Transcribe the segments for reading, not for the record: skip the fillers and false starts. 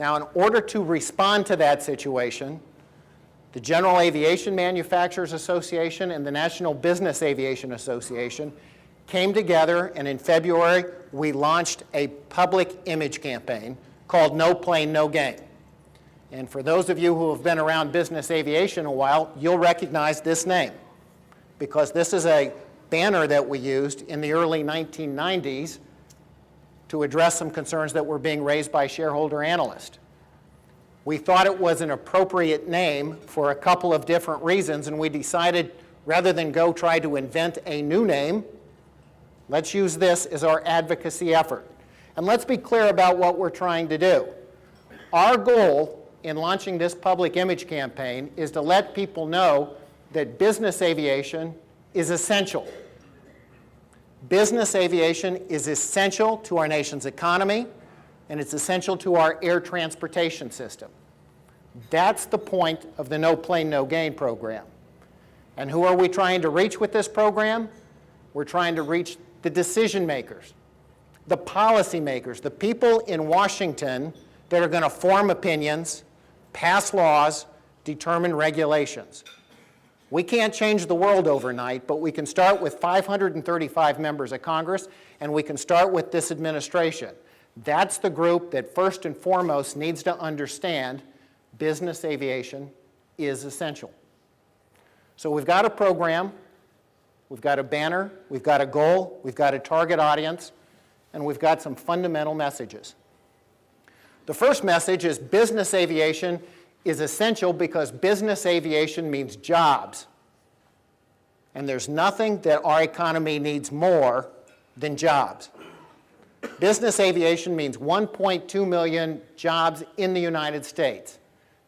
Now, in order to respond to that situation, the General Aviation Manufacturers Association and the National Business Aviation Association came together, and in February, we launched a public image campaign called No Plane, No Gain. And for those of you who have been around business aviation a while, you'll recognize this name, because this is a banner that we used in the early 1990s to address some concerns that were being raised by shareholder analysts. We thought it was an appropriate name for a couple of different reasons, and we decided rather than go try to invent a new name, let's use this as our advocacy effort. And let's be clear about what we're trying to do. Our goal in launching this public image campaign is to let people know that business aviation is essential. Business aviation is essential to our nation's economy, and it's essential to our air transportation system. That's the point of the No Plane, No Gain program. And who are we trying to reach with this program? We're trying to reach the decision makers, the policy makers, the people in Washington that are going to form opinions, pass laws, determine regulations. We can't change the world overnight, but we can start with 535 members of Congress, and we can start with this administration. That's the group that first and foremost needs to understand business aviation is essential. So we've got a program, we've got a banner, we've got a goal, we've got a target audience, and we've got some fundamental messages. The first message is business aviation is essential because business aviation means jobs. And there's nothing that our economy needs more than jobs. Business aviation means 1.2 million jobs in the United States.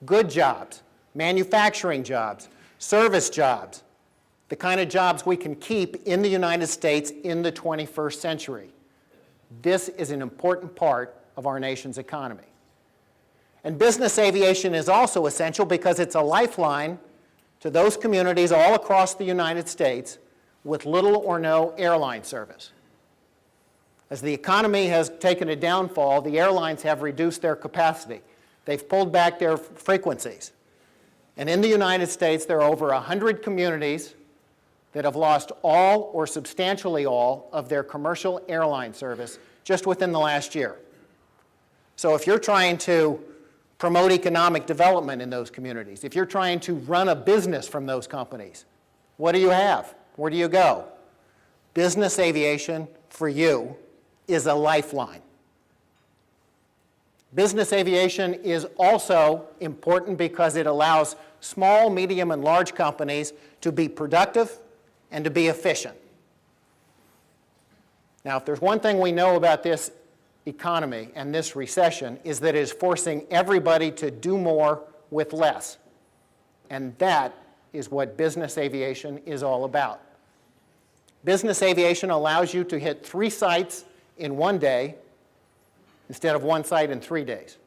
Good jobs, manufacturing jobs, service jobs, the kind of jobs we can keep in the United States in the 21st century. This is an important part of our nation's economy. And business aviation is also essential because it's a lifeline to those communities all across the United States with little or no airline service. As the economy has taken a downfall, the airlines have reduced their capacity. They've pulled back their frequencies. And in the United States, there are over 100 communities that have lost all or substantially all of their commercial airline service just within the last year. So if you're trying to promote economic development in those communities, if you're trying to run a business from those companies, what do you have? Where do you go? Business aviation, for you, is a lifeline. Business aviation is also important because it allows small, medium, and large companies to be productive and to be efficient. Now, if there's one thing we know about this economy and this recession, is that it is forcing everybody to do more with less. And that is what business aviation is all about. Business aviation allows you to hit 3 sites in 1 day instead of 1 site in 3 days.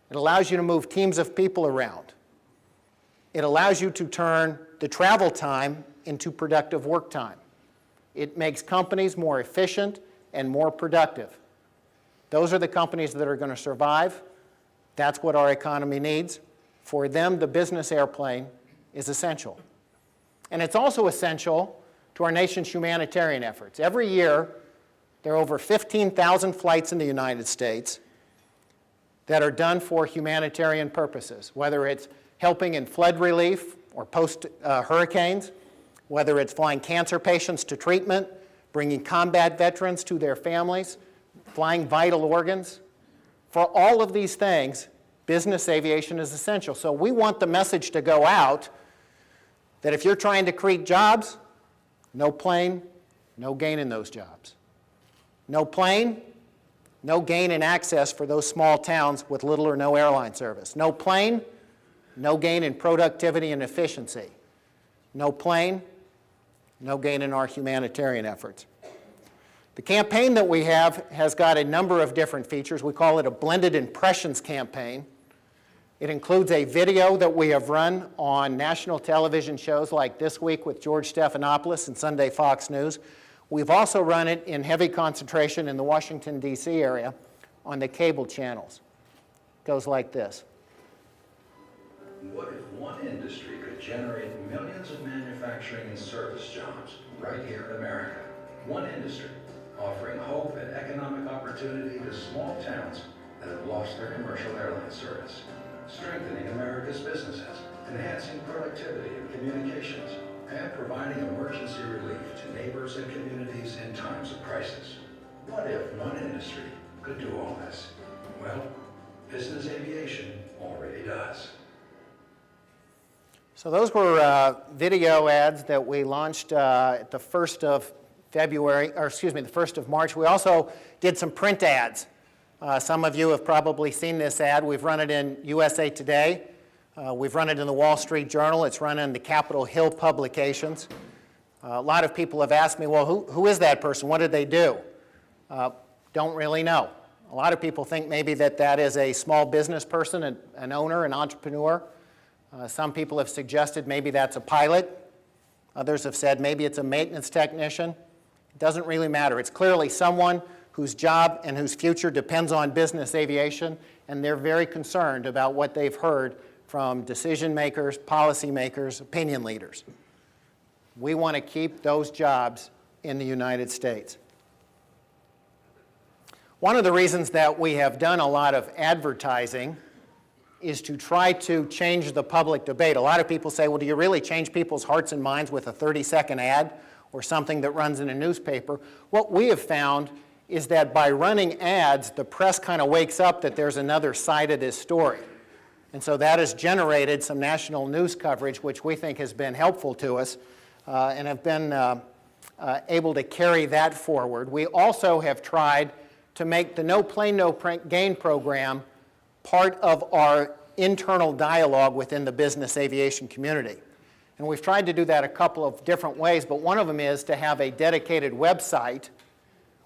It allows you to move teams of people around. It allows you to turn the travel time into productive work time. It makes companies more efficient and more productive. Those are the companies that are going to survive. That's what our economy needs. For them, the business airplane is essential. And it's also essential to our nation's humanitarian efforts. Every year, there are over 15,000 flights in the United States that are done for humanitarian purposes, whether it's helping in flood relief or post-hurricanes, whether it's flying cancer patients to treatment, bringing combat veterans to their families, flying vital organs. For all of these things, business aviation is essential. So we want the message to go out that if you're trying to create jobs, no plane, no gain in those jobs. No plane, no gain in access for those small towns with little or no airline service. No plane, no gain in productivity and efficiency. No plane, no gain in our humanitarian efforts. The campaign that we have has got a number of different features. We call it a blended impressions campaign. It includes a video that we have run on national television shows like This Week with George Stephanopoulos and Sunday Fox News. We've also run it in heavy concentration in the Washington, D.C. area on the cable channels. goes like this. What if one industry could generate millions of manufacturing and service jobs right here in America? One industry offering hope and economic opportunity to small towns that have lost their commercial airline service, strengthening America's businesses, enhancing productivity and communications, and providing emergency relief to neighbors and communities in times of crisis. What if one industry could do all this? Well, business aviation already does. So those were video ads that we launched at the 1st of February, or excuse me, the 1st of March. We also did some print ads. Some of you have probably seen this ad. We've run it in USA Today. We've run it in the Wall Street Journal. It's run in the Capitol Hill publications. A lot of people have asked me, well, who is that person? What did they do? Don't really know. A lot of people think maybe that is a small business person, an owner, an entrepreneur. Some people have suggested maybe that's a pilot. Others have said maybe it's a maintenance technician. It doesn't really matter. It's clearly someone whose job and whose future depends on business aviation, and they're very concerned about what they've heard from decision makers, policy makers, opinion leaders. We want to keep those jobs in the United States. One of the reasons that we have done a lot of advertising is to try to change the public debate. A lot of people say, well, do you really change people's hearts and minds with a 30-second ad or something that runs in a newspaper? What we have found is that by running ads, the press kind of wakes up that there's another side of this story. And so that has generated some national news coverage, which we think has been helpful to us and have been able to carry that forward. We also have tried to make the No Plane, No Gain program part of our internal dialogue within the business aviation community. And we've tried to do that a couple of different ways, but one of them is to have a dedicated website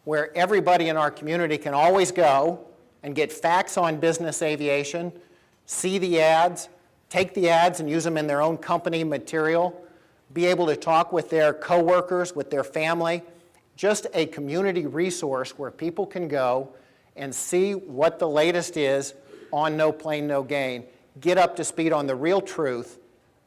where everybody in our community can always go and get facts on business aviation, see the ads, take the ads and use them in their own company material, be able to talk with their coworkers, with their family, just a community resource where people can go and see what the latest is on No Plane, No Gain, get up to speed on the real truth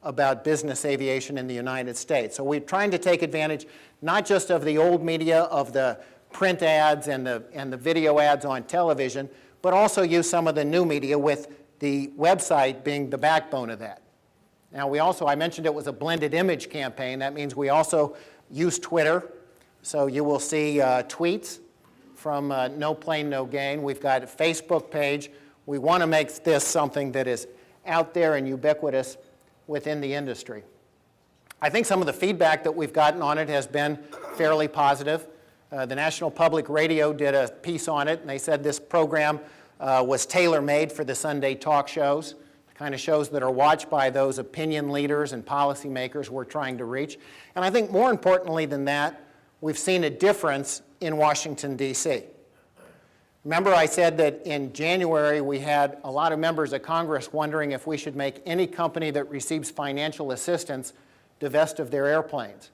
about business aviation in the United States. So we're trying to take advantage not just of the old media, of the print ads and the video ads on television, but also use some of the new media, with the website being the backbone of that. Now I mentioned it was a blended image campaign. That means we also use Twitter. So you will see tweets from No Plane, No Gain. We've got a Facebook page. We want to make this something that is out there and ubiquitous within the industry. I think some of the feedback that we've gotten on it has been fairly positive. The National Public Radio did a piece on it, and they said this program was tailor-made for the Sunday talk shows, the kind of shows that are watched by those opinion leaders and policymakers we're trying to reach. And I think more importantly than that, we've seen a difference in Washington, D.C. Remember I said that in January we had a lot of members of Congress wondering if we should make any company that receives financial assistance divest of their airplanes.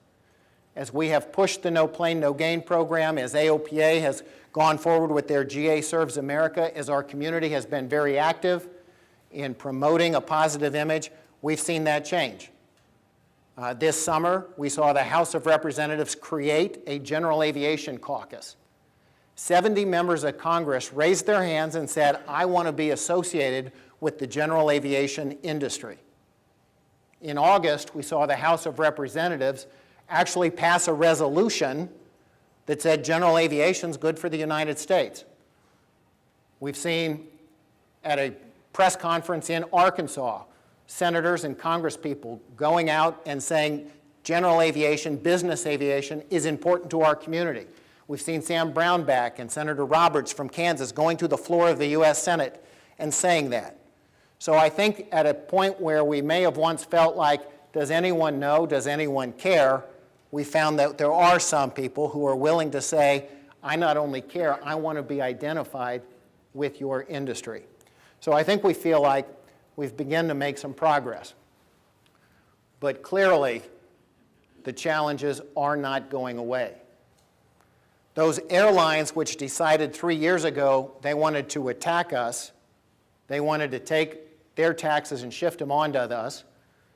As we have pushed the No Plane, No Gain program, as AOPA has gone forward with their GA Serves America, as our community has been very active in promoting a positive image, we've seen that change. This summer, we saw the House of Representatives create a general aviation caucus. 70 members of Congress raised their hands and said, I want to be associated with the general aviation industry. In August, we saw the House of Representatives actually pass a resolution that said general aviation is good for the United States. We've seen at a press conference in Arkansas, senators and congresspeople going out and saying general aviation, business aviation is important to our community. We've seen Sam Brownback and Senator Roberts from Kansas going to the floor of the U.S. Senate and saying that. So I think at a point where we may have once felt like, does anyone know, does anyone care, we found that there are some people who are willing to say, I not only care, I want to be identified with your industry. So I think we feel like we've begun to make some progress. But clearly, the challenges are not going away. Those airlines which decided 3 years ago they wanted to attack us They wanted to take their taxes and shift them onto us.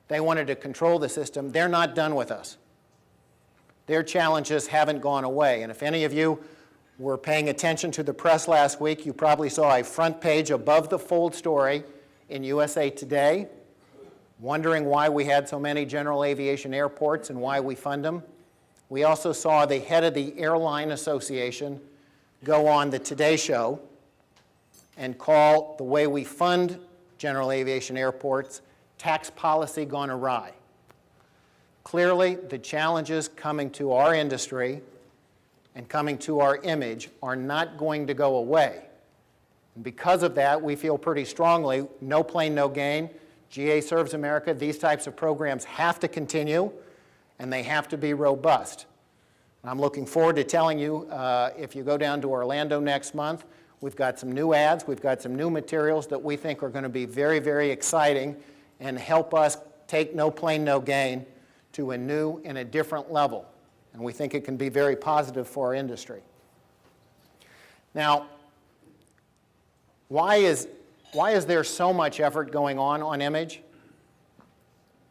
They wanted to control the system. They're not done with us. Their challenges haven't gone away. And if any of you were paying attention to the press last week, you probably saw a front page above the fold story in USA Today, wondering why we had so many general aviation airports and why we fund them. We also saw the head of the Airline Association go on the Today Show and call the way we fund general aviation airports tax policy gone awry. Clearly, the challenges coming to our industry and coming to our image are not going to go away. And because of that, we feel pretty strongly, no plane, no gain, GA Serves America, these types of programs have to continue, and they have to be robust. I'm looking forward to telling you, if you go down to Orlando next month, we've got some new ads, we've got some new materials that we think are going to be very, very exciting and help us take no plane, no gain to a new and a different level. And we think it can be very positive for our industry. Now, why is there so much effort going on image?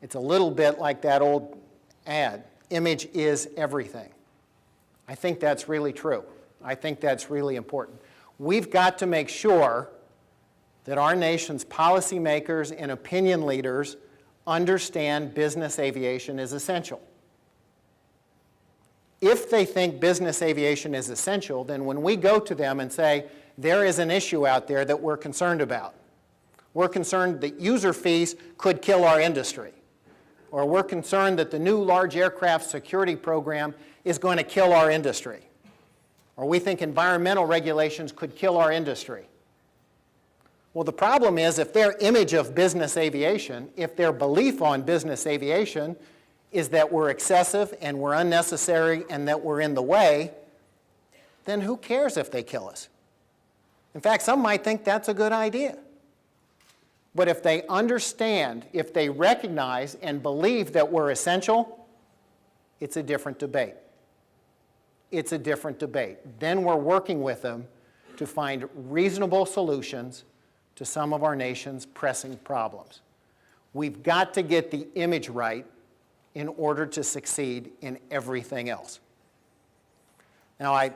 It's a little bit like that old ad, image is everything. I think that's really true. I think that's really important. We've got to make sure that our nation's policymakers and opinion leaders understand business aviation is essential. If they think business aviation is essential, then when we go to them and say, there is an issue out there that we're concerned about, we're concerned that user fees could kill our industry, or we're concerned that the new large aircraft security program is going to kill our industry, or we think environmental regulations could kill our industry. Well, the problem is if their image of business aviation, if their belief on business aviation is that we're excessive and we're unnecessary and that we're in the way, then who cares if they kill us? In fact, some might think that's a good idea. But if they understand, if they recognize and believe that we're essential, it's a different debate. It's a different debate. Then we're working with them to find reasonable solutions to some of our nation's pressing problems. We've got to get the image right in order to succeed in everything else. Now, I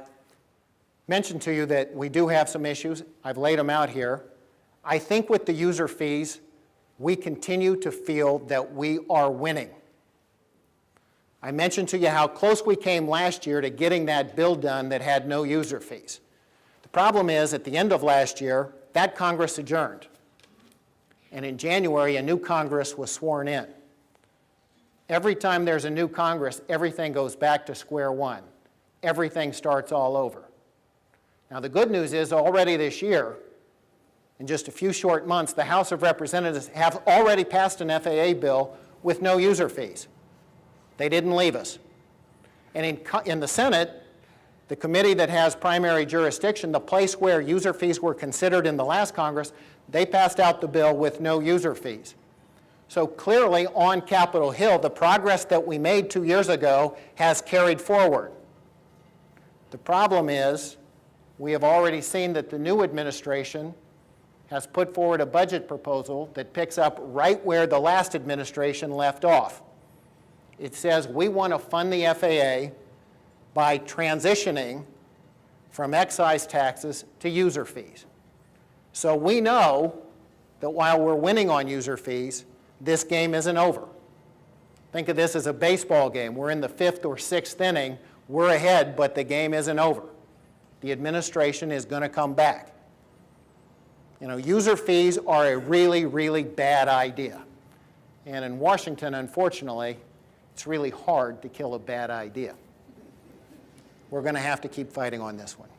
mentioned to you that we do have some issues. I've laid them out here. I think with the user fees, we continue to feel that we are winning. I mentioned to you how close we came last year to getting that bill done that had no user fees. The problem is, at the end of last year, that Congress adjourned. And in January, a new Congress was sworn in. Every time there's a new Congress, everything goes back to square one. Everything starts all over. Now, the good news is already this year, in just a few short months, the House of Representatives have already passed an FAA bill with no user fees. They didn't leave us. And in the Senate, the committee that has primary jurisdiction, the place where user fees were considered in the last Congress, they passed out the bill with no user fees. So clearly, on Capitol Hill, the progress that we made 2 years ago has carried forward. The problem is, we have already seen that the new administration has put forward a budget proposal that picks up right where the last administration left off. It says we want to fund the FAA by transitioning from excise taxes to user fees. So we know that while we're winning on user fees, this game isn't over. Think of this as a baseball game. We're in the 5th or 6th inning. We're ahead, but the game isn't over. The administration is going to come back. You know, user fees are a really, really bad idea. And in Washington, unfortunately, it's really hard to kill a bad idea. We're going to have to keep fighting on this one.